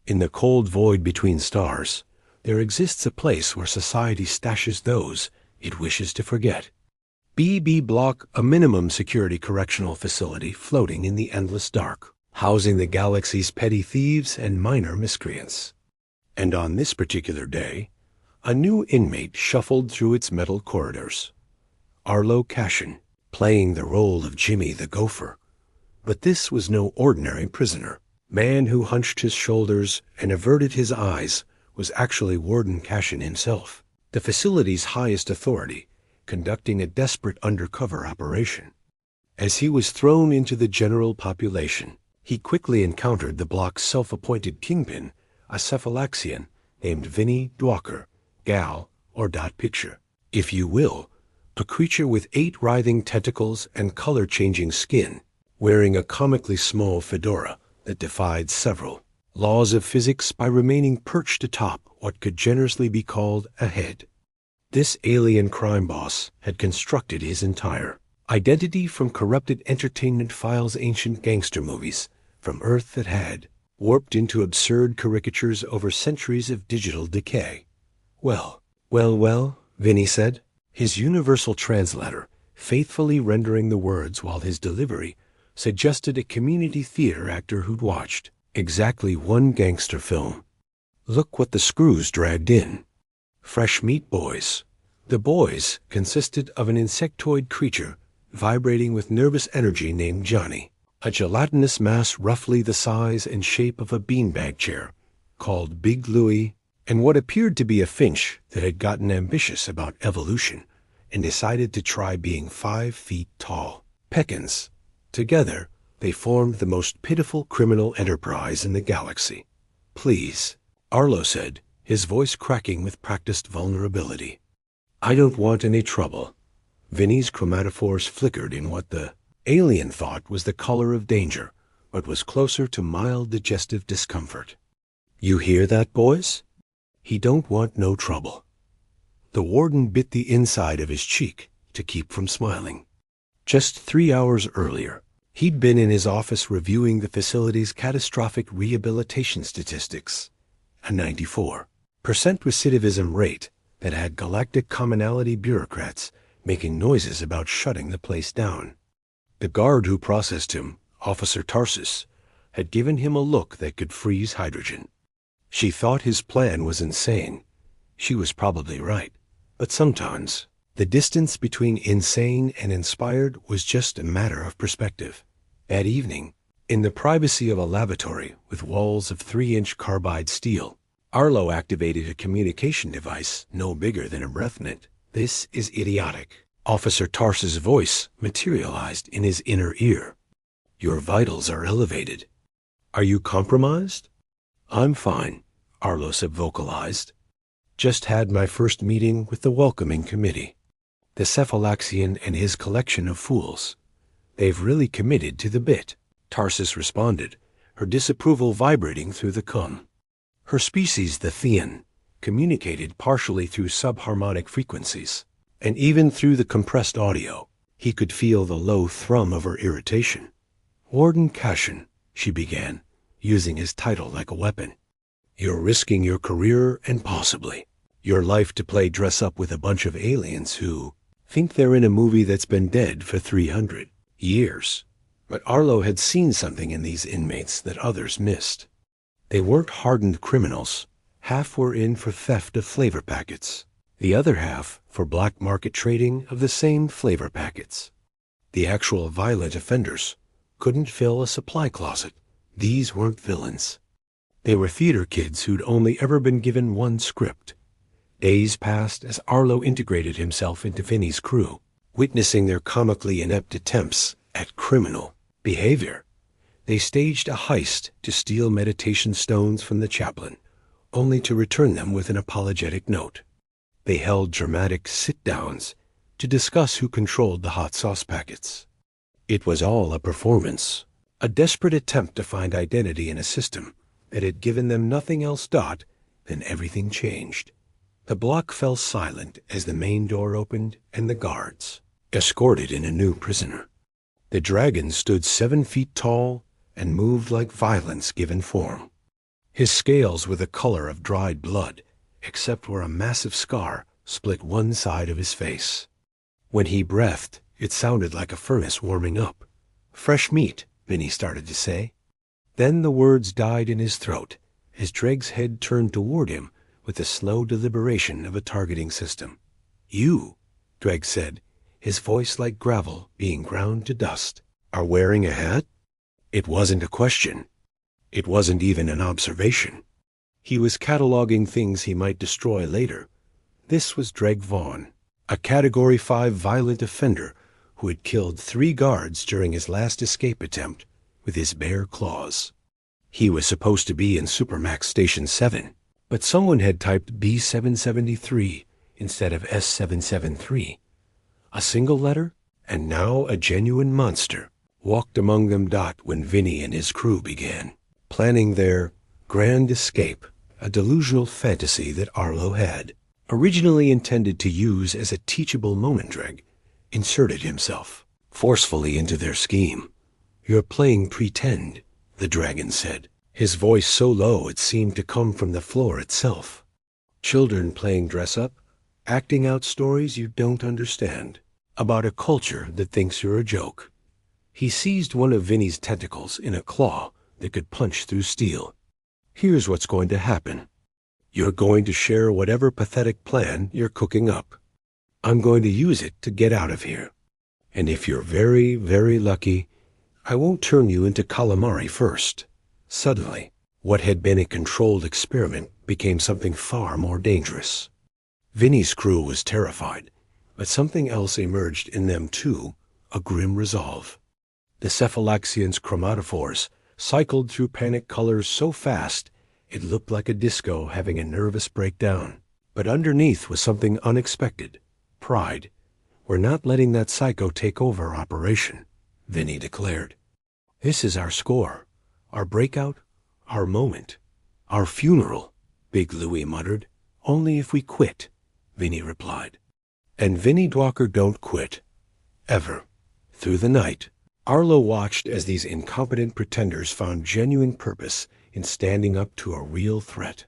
In the cold void between stars, there exists a place where society stashes those it wishes to forget. BB Block, a minimum security correctional facility floating in the endless dark, housing the galaxy's petty thieves and minor miscreants. And on this particular day, a new inmate shuffled through its metal corridors. Arlo Cashin, playing the role of Jimmy the Gopher. But this was no ordinary prisoner. Man who hunched his shoulders and averted his eyes was actually Warden Cashin himself, the facility's highest authority, conducting a desperate undercover operation. As he was thrown into the general population, he quickly encountered the block's self-appointed kingpin, a Cephalaxian named Vinnie Dwalker, Gal, or Dot Picture, if you will, a creature with 8 writhing tentacles and color-changing skin, wearing a comically small fedora that defied several laws of physics by remaining perched atop what could generously be called a head. This alien crime boss had constructed his entire identity from corrupted entertainment files, ancient gangster movies from Earth that had warped into absurd caricatures over centuries of digital decay. Well, Vinny said, his universal translator faithfully rendering the words while his delivery suggested a community theater actor who'd watched exactly one gangster film. Look what the screws dragged in. Fresh meat boys. The boys consisted of an insectoid creature vibrating with nervous energy named Johnny, a gelatinous mass roughly the size and shape of a beanbag chair, called Big Louie, and what appeared to be a finch that had gotten ambitious about evolution and decided to try being 5 feet tall. Peckins. Together, they formed the most pitiful criminal enterprise in the galaxy. Please, Arlo said, his voice cracking with practiced vulnerability. I don't want any trouble. Vinny's chromatophores flickered in what the alien thought was the color of danger, but was closer to mild digestive discomfort. You hear that, boys? He don't want no trouble. The warden bit the inside of his cheek to keep from smiling. Just 3 hours earlier, he'd been in his office reviewing the facility's catastrophic rehabilitation statistics, a 94% recidivism rate that had Galactic commonality bureaucrats making noises about shutting the place down. The guard who processed him, Officer Tarsus, had given him a look that could freeze hydrogen. She thought his plan was insane. She was probably right. But sometimes, the distance between insane and inspired was just a matter of perspective. That evening, in the privacy of a lavatory with walls of 3-inch carbide steel, Arlo activated a communication device no bigger than a breath mint. This is idiotic. Officer Tarsus' voice materialized in his inner ear. Your vitals are elevated. Are you compromised? I'm fine, Arlo vocalized. Just had my first meeting with the welcoming committee. The Cephalaxian and his collection of fools. They've really committed to the bit, Tarsus responded, her disapproval vibrating through the cum. Her species, the Thean, communicated partially through subharmonic frequencies, and even through the compressed audio, he could feel the low thrum of her irritation. Warden Cashin, she began, using his title like a weapon. You're risking your career and possibly your life to play dress-up with a bunch of aliens who think they're in a movie that's been dead for 300 years. But Arlo had seen something in these inmates that others missed. They weren't hardened criminals. Half were in for theft of flavor packets. The other half for black market trading of the same flavor packets. The actual violent offenders couldn't fill a supply closet. These weren't villains. They were theater kids who'd only ever been given one script. Days passed as Arlo integrated himself into Vinny's crew, witnessing their comically inept attempts at criminal behavior. They staged a heist to steal meditation stones from the chaplain, only to return them with an apologetic note. They held dramatic sit-downs to discuss who controlled the hot sauce packets. It was all a performance, a desperate attempt to find identity in a system that had given them nothing else. Then everything changed. The block fell silent as the main door opened and the guards escorted in a new prisoner. The dragon stood 7 feet tall and moved like violence given form. His scales were the color of dried blood, except where a massive scar split one side of his face. When he breathed, it sounded like a furnace warming up. "Fresh meat," Vinny started to say. Then the words died in his throat as Dreg's head turned toward him with the slow deliberation of a targeting system. "You," Dreg said, his voice like gravel being ground to dust, "are wearing a hat?" It wasn't a question. It wasn't even an observation. He was cataloging things he might destroy later. This was Dreg Vaughn, a Category 5 violent offender who had killed 3 guards during his last escape attempt with his bare claws. He was supposed to be in Supermax Station 7, but someone had typed B773 instead of S773. A single letter, and now a genuine monster walked among them. When Vinny and his crew began planning their grand escape, a delusional fantasy that Arlo had, originally intended to use as a teachable moment, Dreg inserted himself forcefully into their scheme. "You're playing pretend," the dragon said, his voice so low it seemed to come from the floor itself. "Children playing dress-up, acting out stories you don't understand, about a culture that thinks you're a joke." He seized one of Vinny's tentacles in a claw that could punch through steel. "Here's what's going to happen. You're going to share whatever pathetic plan you're cooking up. I'm going to use it to get out of here. And if you're very, very lucky, I won't turn you into calamari first." Suddenly, what had been a controlled experiment became something far more dangerous. Vinny's crew was terrified, but something else emerged in them too, a grim resolve. The Cephalaxian's chromatophores cycled through panic colors so fast it looked like a disco having a nervous breakdown. But underneath was something unexpected. Pride. "We're not letting that psycho take over operation," Vinny declared. "This is our score, our breakout, our moment, our funeral," Big Louie muttered. "Only if we quit," Vinny replied. And Vinny Dwalker don't quit. Ever. Through the night, Arlo watched as these incompetent pretenders found genuine purpose in standing up to a real threat.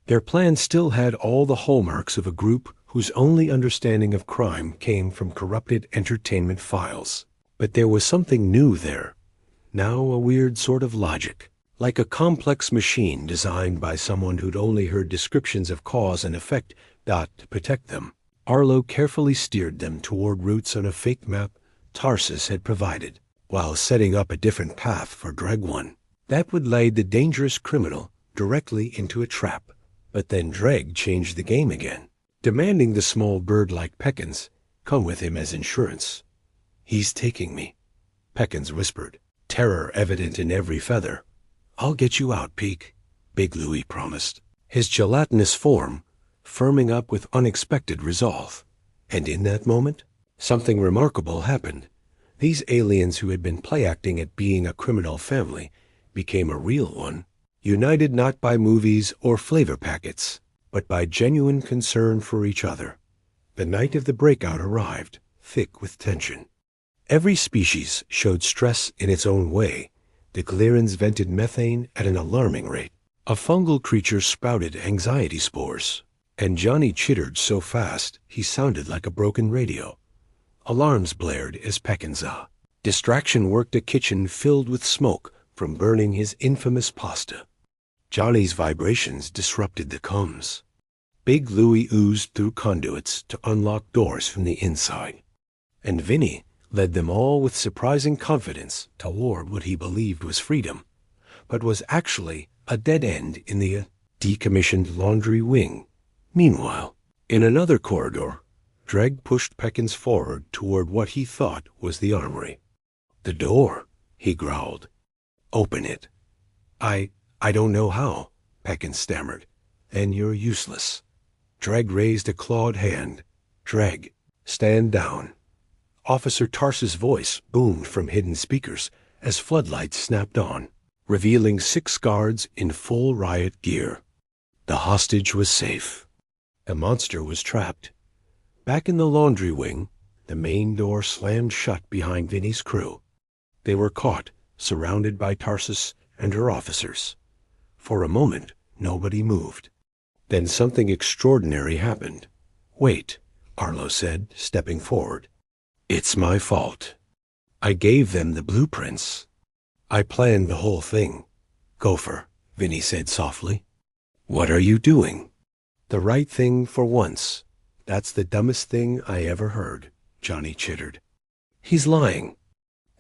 Their plan still had all the hallmarks of a group whose only understanding of crime came from corrupted entertainment files. But there was something new there. Now a weird sort of logic, like a complex machine designed by someone who'd only heard descriptions of cause and effect to protect them. Arlo carefully steered them toward routes on a fake map Tarsus had provided, while setting up a different path for Dreg 1. That would lead the dangerous criminal directly into a trap. But then Dreg changed the game again, demanding the small bird-like Peckins come with him as insurance. "He's taking me," Peckins whispered, terror evident in every feather. "I'll get you out, Peak," Big Louie promised, his gelatinous form firming up with unexpected resolve. And in that moment, something remarkable happened. These aliens who had been play-acting at being a criminal family became a real one, united not by movies or flavor packets, but by genuine concern for each other. The night of the breakout arrived, thick with tension. Every species showed stress in its own way. The Glirans vented methane at an alarming rate. A fungal creature sprouted anxiety spores, and Johnny chittered so fast he sounded like a broken radio. Alarms blared as Peckinza. Distraction worked a kitchen filled with smoke from burning his infamous pasta. Johnny's vibrations disrupted the comms. Big Louie oozed through conduits to unlock doors from the inside. And Vinny led them all with surprising confidence toward what he believed was freedom, but was actually a dead end in the decommissioned laundry wing. Meanwhile, in another corridor, Dreg pushed Peckins forward toward what he thought was the armory. "The door," he growled. "Open it." I don't know how," Peckins stammered. "Then you're useless." Dreg raised a clawed hand. "Dreg, stand down." Officer Tarsus' voice boomed from hidden speakers as floodlights snapped on, revealing 6 guards in full riot gear. The hostage was safe. The monster was trapped. Back in the laundry wing, the main door slammed shut behind Vinny's crew. They were caught, surrounded by Tarsus and her officers. For a moment, nobody moved. Then something extraordinary happened. "Wait," Arlo said, stepping forward. "It's my fault. I gave them the blueprints. I planned the whole thing." "Gopher," Vinny said softly. "What are you doing?" "The right thing for once. That's the dumbest thing I ever heard," Johnny chittered. "He's lying."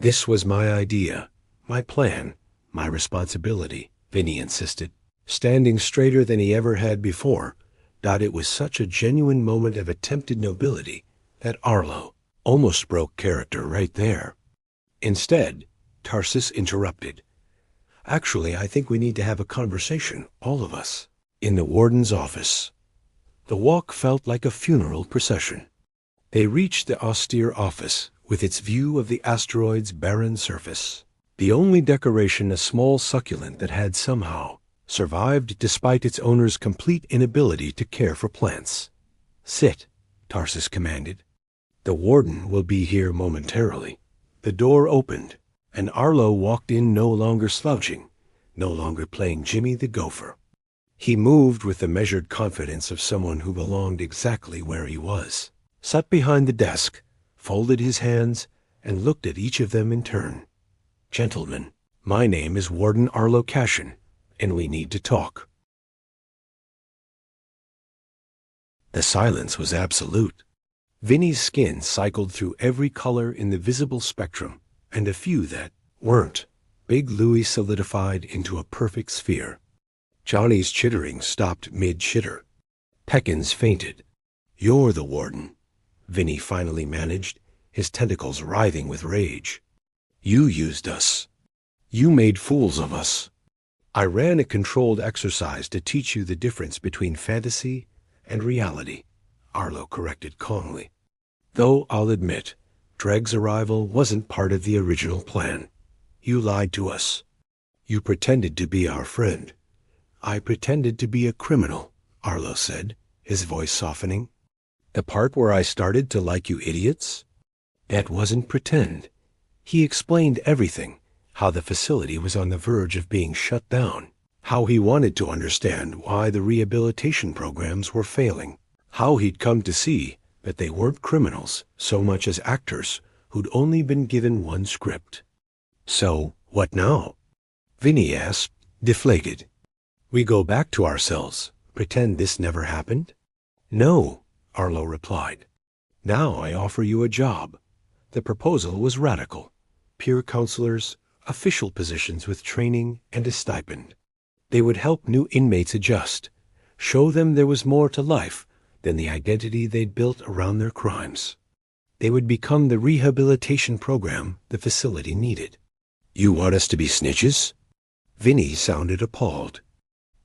"This was my idea, my plan, my responsibility," Vinny insisted, standing straighter than he ever had before. It was such a genuine moment of attempted nobility that Arlo almost broke character right there. Instead, Tarsus interrupted. "Actually, I think we need to have a conversation, all of us." In the warden's office. The walk felt like a funeral procession. They reached the austere office with its view of the asteroid's barren surface. The only decoration a small succulent that had somehow survived despite its owner's complete inability to care for plants. "Sit," Tarsus commanded. "The warden will be here momentarily." The door opened, and Arlo walked in, no longer slouching, no longer playing Jimmy the Gopher. He moved with the measured confidence of someone who belonged exactly where he was, sat behind the desk, folded his hands, and looked at each of them in turn. "Gentlemen, my name is Warden Arlo Cashin, and we need to talk." The silence was absolute. Vinny's skin cycled through every color in the visible spectrum, and a few that weren't. Big Louie solidified into a perfect sphere. Johnny's chittering stopped mid-chitter. Peckins fainted. "You're the warden," Vinny finally managed, his tentacles writhing with rage. "You used us. You made fools of us." "I ran a controlled exercise to teach you the difference between fantasy and reality," Arlo corrected calmly. "Though I'll admit, Dreg's arrival wasn't part of the original plan. You lied to us. You pretended to be our friend." "I pretended to be a criminal," Arlo said, his voice softening. "The part where I started to like you idiots? That wasn't pretend." He explained everything, how the facility was on the verge of being shut down, how he wanted to understand why the rehabilitation programs were failing, how he'd come to see that they weren't criminals so much as actors who'd only been given one script. "So, what now?" Vinny asked, deflated. "We go back to ourselves, pretend this never happened?" "No," Arlo replied. "Now I offer you a job." The proposal was radical. Peer counselors, official positions with training and a stipend. They would help new inmates adjust, show them there was more to life than the identity they'd built around their crimes. They would become the rehabilitation program the facility needed. "You want us to be snitches?" Vinny sounded appalled.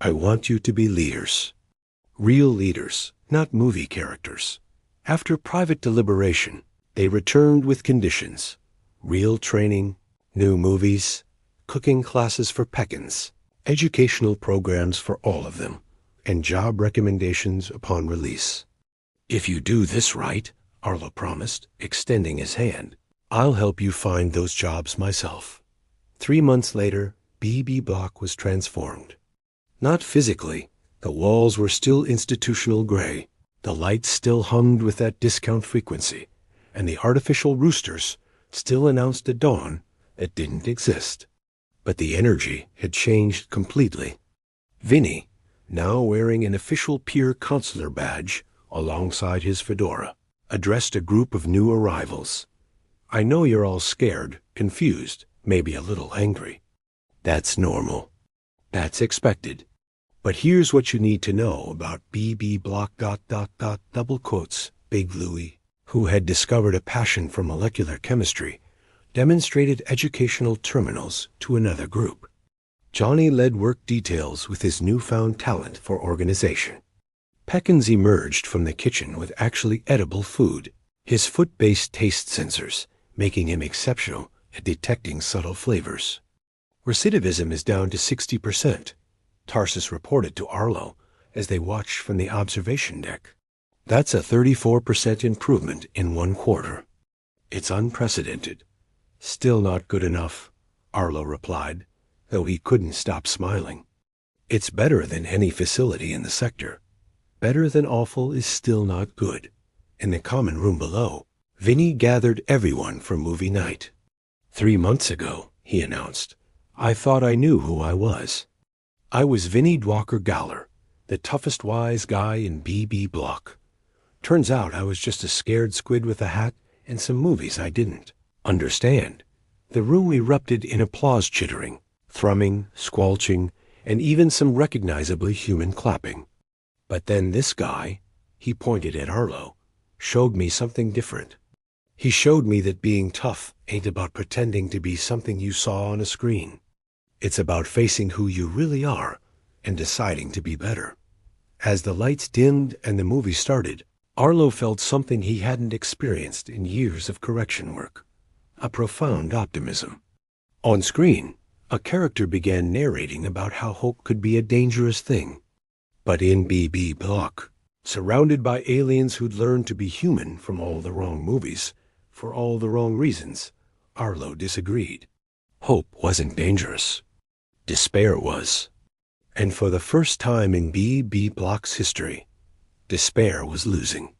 "I want you to be leaders. Real leaders, not movie characters." After private deliberation, they returned with conditions: real training, new movies, cooking classes for Peckins, educational programs for all of them, and job recommendations upon release. "If you do this right," Arlo promised, extending his hand, "I'll help you find those jobs myself." 3 months later, BB Block was transformed. Not physically. The walls were still institutional gray, the lights still hummed with that discount frequency, and the artificial roosters still announced a dawn that didn't exist. But the energy had changed completely. Vinny, now wearing an official peer counselor badge alongside his fedora, addressed a group of new arrivals. "I know you're all scared, confused, maybe a little angry. That's normal. That's expected. But here's what you need to know about BB Block ... double quotes, Big Louie, who had discovered a passion for molecular chemistry, demonstrated educational terminals to another group. Johnny led work details with his newfound talent for organization. Peckins emerged from the kitchen with actually edible food, his foot-based taste sensors making him exceptional at detecting subtle flavors. "Recidivism is down to 60%, Tarsus reported to Arlo as they watched from the observation deck. "That's a 34% improvement in 1 quarter. It's unprecedented." "Still not good enough," Arlo replied, though he couldn't stop smiling. It's better than any facility in the sector. Better than awful is still not good. In the common room below, Vinny gathered everyone for movie night. 3 months ago, he announced, I thought I knew who I was. I was Vinny Dwalker Gowler, the toughest wise guy in BB Block. Turns out I was just a scared squid with a hat and some movies I didn't understand. The room erupted in applause chittering, thrumming, squelching, and even some recognizably human clapping. But then this guy, he pointed at Arlo, showed me something different. He showed me that being tough ain't about pretending to be something you saw on a screen. It's about facing who you really are and deciding to be better. As the lights dimmed and the movie started, Arlo felt something he hadn't experienced in years of correction work. A profound optimism. On screen, a character began narrating about how hope could be a dangerous thing. But in BB Block, surrounded by aliens who'd learned to be human from all the wrong movies, for all the wrong reasons, Arlo disagreed. Hope wasn't dangerous. Despair was. And for the first time in BB Block's history, despair was losing.